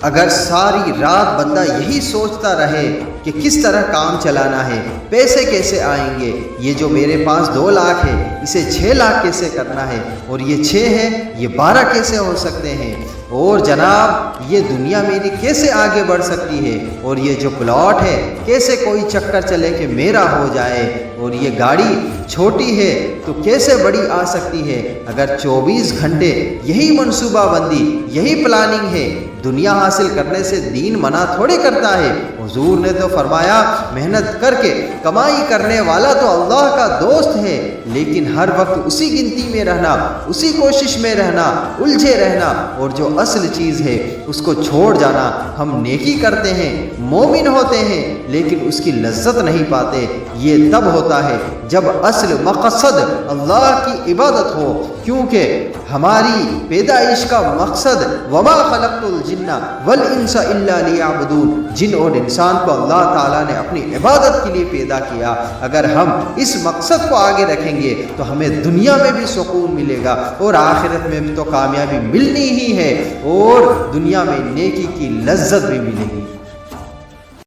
اگر ساری رات بندہ یہی سوچتا رہے کہ کس طرح کام چلانا ہے، پیسے کیسے آئیں گے، یہ جو میرے پاس 2 لاکھ ہے اسے 6 لاکھ کیسے کرنا ہے، اور یہ 6 ہے یہ 12 کیسے ہو سکتے ہیں، اور جناب یہ دنیا میری کیسے آگے بڑھ سکتی ہے، اور یہ جو پلاٹ ہے کیسے کوئی چکر چلے کہ میرا ہو جائے، اور یہ گاڑی چھوٹی ہے تو کیسے بڑی آ سکتی ہے۔ اگر 24 گھنٹے یہی منصوبہ بندی، یہی پلاننگ ہے، دنیا حاصل کرنے سے دین منع تھوڑے کرتا ہے۔ حضور نے تو فرمایا محنت کر کے کمائی کرنے والا تو اللہ کا دوست ہے، لیکن ہر وقت اسی گنتی میں رہنا، اسی کوشش میں رہنا، الجھے رہنا، اور جو اصل چیز ہے اس کو چھوڑ جانا۔ ہم نیکی کرتے ہیں، مومن ہوتے ہیں، لیکن اس کی لذت نہیں پاتے۔ یہ تب ہوتا ہے جب اصل مقصد اللہ کی عبادت ہو، کیونکہ ہماری پیدائش کا مقصد وما خلقت الجن والانس الا لیعبدون، جن اور انسان کو اللہ تعالیٰ نے اپنی عبادت کے لیے پیدا کیا۔ اگر ہم اس مقصد کو آگے رکھیں گے تو ہمیں دنیا میں بھی سکون ملے گا اور آخرت میں بھی تو کامیابی ملنی ہی ہے، اور دنیا میں نیکی کی لذت بھی ملے گی۔